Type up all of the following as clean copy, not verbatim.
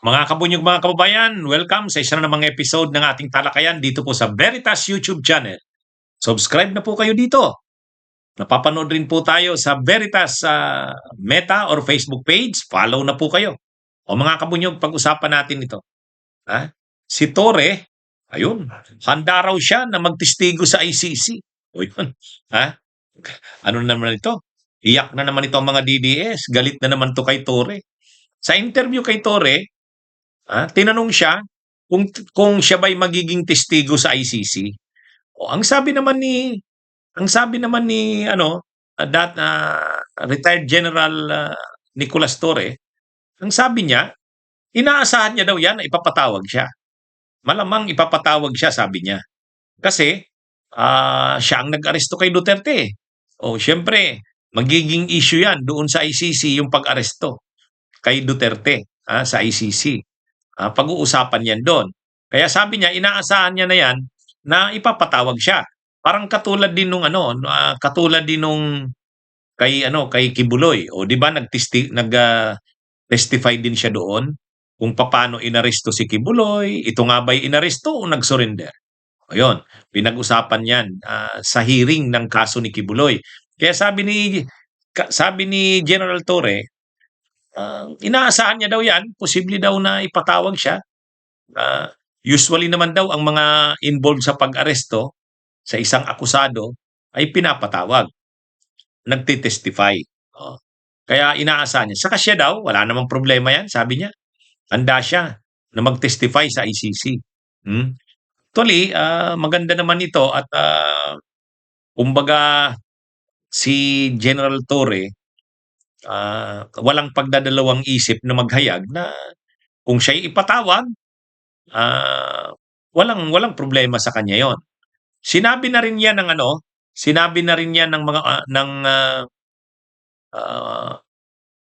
Mga kabunyog, mga kababayan, welcome sa isa na namang episode ng ating talakayan dito po sa Veritas YouTube channel. Subscribe na po kayo dito. Napapanood rin po tayo sa Veritas Meta or Facebook page. Follow na po kayo. O mga kabunyog, pag-usapan natin ito. Ha? Si Tore, ayun, handa raw siya na magtestigo sa ICC. O yun, ha? Ano naman ito? Iyak na naman ito ang mga DDS. Galit na naman to kay Tore. Sa interview kay Tore, tinanong siya kung siya ba'y magiging testigo sa ICC. O ang sabi naman ni retired General Nicolas Torre, ang sabi niya, inaasahan niya daw 'yan na ipapatawag siya. Malamang ipapatawag siya, sabi niya. Kasi siya ang nag-aresto kay Duterte. O siyempre, magiging issue 'yan doon sa ICC yung pag-aresto kay Duterte sa ICC. Pag-uusapan yan doon. Kaya sabi niya, inaasahan niya na yan na ipapatawag siya. Parang katulad din nung kay Kibuloy. O di ba testify din siya doon kung paano inaresto si Kibuloy, ito nga ba'y inaresto o nag-surrender. Ayun, pinag-usapan yan sa hearing ng kaso ni Kibuloy. Kaya sabi ni General Torre, inaasahan niya daw yan, posible daw na ipatawag siya. Usually naman daw ang mga involved sa pag-aresto sa isang akusado ay pinapatawag, nagtitestify. Oh. Kaya inaasahan niya. Saka siya daw, wala namang problema yan, sabi niya. Handa siya na mag-testify sa ICC. Actually, maganda naman ito at kumbaga si General Torre, walang pagdadalawang isip na maghayag na kung siya'y ipatawag, walang problema sa kanya 'yon. Sinabi na rin 'yan ng mga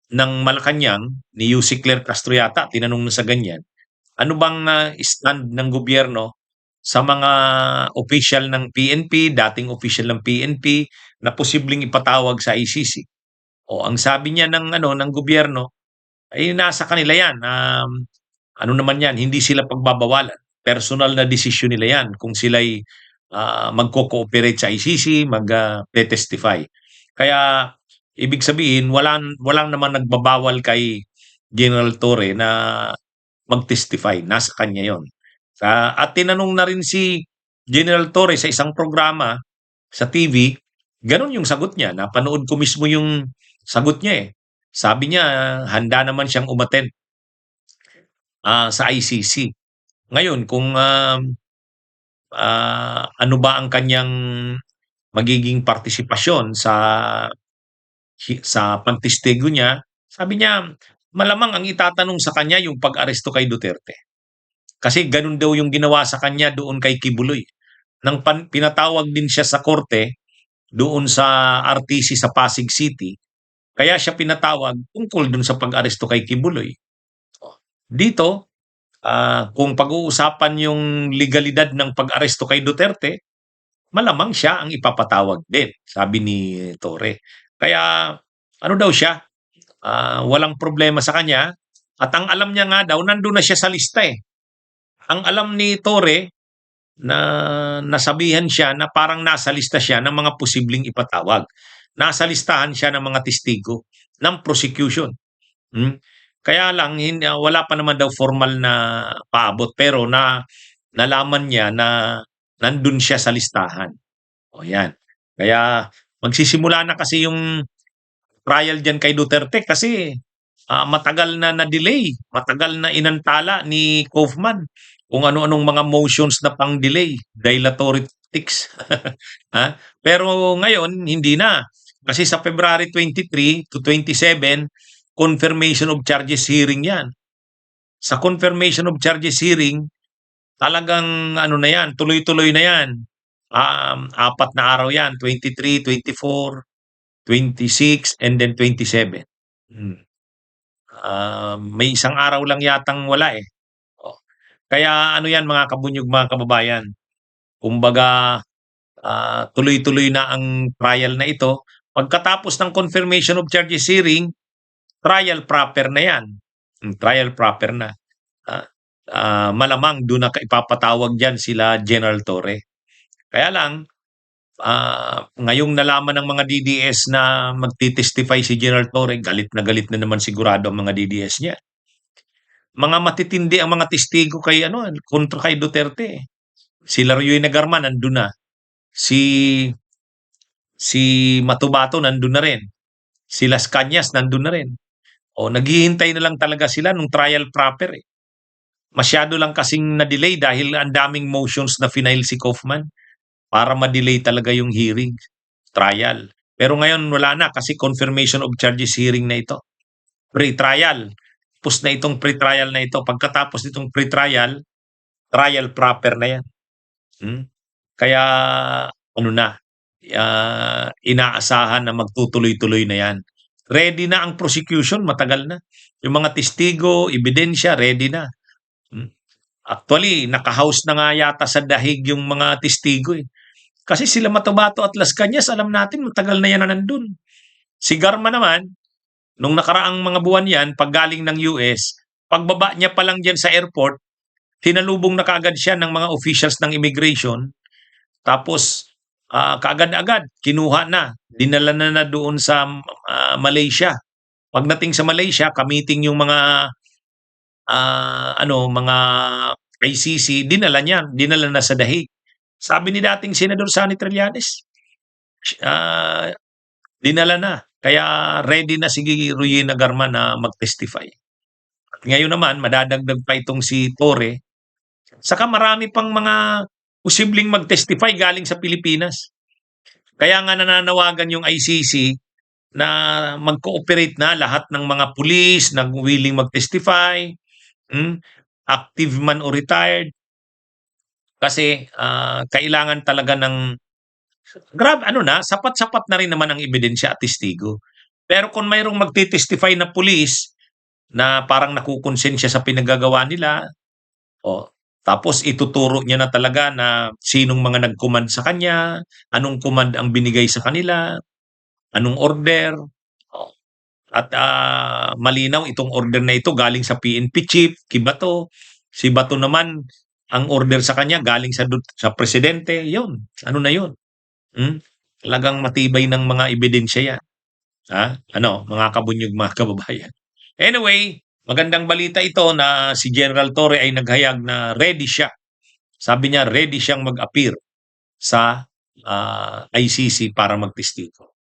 ng Malacanang ni UC Claire Castro yata, tinanong na sa ganyan. Ano bang stand ng gobyerno sa mga official ng PNP, dating official ng PNP na posibleng ipatawag sa ICC? O ang sabi niya ng gobyerno ay nasa kanila 'yan. Ano naman 'yan, hindi sila pagbabawalan. Personal na desisyon nila 'yan kung sila'y magko-cooperate sa ICC, testify. Kaya ibig sabihin walang naman nagbabawal kay General Torre na mag-testify, nasa kanya 'yon. At tinanong na rin si General Torre sa isang programa sa TV, ganun yung sagot niya. Napanood ko mismo yung sagot niya eh. Sabi niya, handa naman siyang umattend sa ICC. Ngayon, kung ano ba ang kanyang magiging partisipasyon sa pagtestigo niya, sabi niya, malamang ang itatanong sa kanya yung pag-aresto kay Duterte. Kasi ganun daw yung ginawa sa kanya doon kay Kibuloy. Nang pinatawag din siya sa korte doon sa RTC sa Pasig City, kaya siya pinatawag tungkol doon sa pag-aresto kay Kibuloy. Dito, kung pag-uusapan yung legalidad ng pag-aresto kay Duterte, malamang siya ang ipapatawag din, sabi ni Torre. Kaya ano daw siya, walang problema sa kanya at ang alam niya nga daw, nandun na siya sa lista eh. Ang alam ni Torre na nasabihan siya na parang nasa lista siya ng mga posibleng ipatawag. Nasa listahan siya ng mga testigo ng prosecution. Kaya lang wala pa naman daw formal na paabot pero nalaman niya na nandun siya sa listahan. O yan. Kaya magsisimula na kasi yung trial diyan kay Duterte kasi matagal na na-delay, matagal na inantala ni Kaufman kung ano-anong mga motions na pang-delay, dilatory tics. Pero ngayon hindi na. Kasi sa February 23 to 27, confirmation of charges hearing yan. Sa confirmation of charges hearing, talagang ano na yan, tuloy-tuloy na yan. 4 na araw yan, 23, 24, 26, and then 27. May isang araw lang yatang wala eh. Kaya ano yan mga kabunyog, mga kababayan, kumbaga tuloy-tuloy na ang trial na ito. Pagkatapos ng confirmation of charges hearing, trial proper na yan. Trial proper na. malamang doon na ipapatawag diyan sila General Torre. Kaya lang, ngayong nalaman ng mga DDS na magti-testify si General Torre, galit na naman sigurado ang mga DDS niya. Mga matitindi ang mga testigo kay kontra kay Duterte. Si Laroy Nagarman nandun na. Si Matubato nandun na rin. Si Las Cañas nandun na rin. O naghihintay na lang talaga sila nung trial proper eh. Masyado lang kasing na-delay dahil ang daming motions na final si Kaufman para ma-delay talaga yung hearing, trial. Pero ngayon wala na kasi confirmation of charges hearing na ito. Pre-trial. Tapos na itong pre-trial na ito. Pagkatapos nitong pre-trial, trial proper na yan. Kaya inaasahan na magtutuloy-tuloy na yan. Ready na ang prosecution, matagal na. Yung mga testigo, ebidensya, ready na. Actually, naka-house na nga yata sa dahig yung mga testigo eh. Kasi sila Matubato at Las Cañas, alam natin, matagal na yan na nandun. Si Garma naman, nung nakaraang mga buwan yan, pag galing ng US, pagbaba niya pa lang dyan sa airport, tinalubong na kaagad siya ng mga officials ng immigration. Tapos, kaagad-agad, kinuha na. Dinala na doon sa Malaysia. Pagdating sa Malaysia, kamiting yung mga mga ICC, dinala na sa dahig. Sabi ni dating Senador Sonny Trillanes, dinala na. Kaya ready na si Ruy Nagarman na mag-testify. At ngayon naman, madadagdag pa itong si Torre. Saka marami pang mga posibleng mag-testify galing sa Pilipinas. Kaya nga nananawagan yung ICC na mag-cooperate na lahat ng mga pulis na willing mag-testify, active man o retired. Kasi kailangan talaga ng sapat-sapat na rin naman ang ebidensya at testigo. Pero kung mayroong magti-testify na pulis na parang nakukonsensya sa pinagagawa nila, tapos ituturo niya na talaga na sinong mga nag-command sa kanya, anong command ang binigay sa kanila, anong order. At malinaw itong order na ito galing sa PNP chief, Kibato. Si Bato naman, ang order sa kanya galing sa presidente. Yun, na yun. Talagang matibay ng mga ebidensya yan. Mga kabunyog, mga kababayan. Anyway, magandang balita ito na si General Torre ay naghayag na ready siya. Sabi niya, ready siyang mag-appear sa ICC para magtestigo.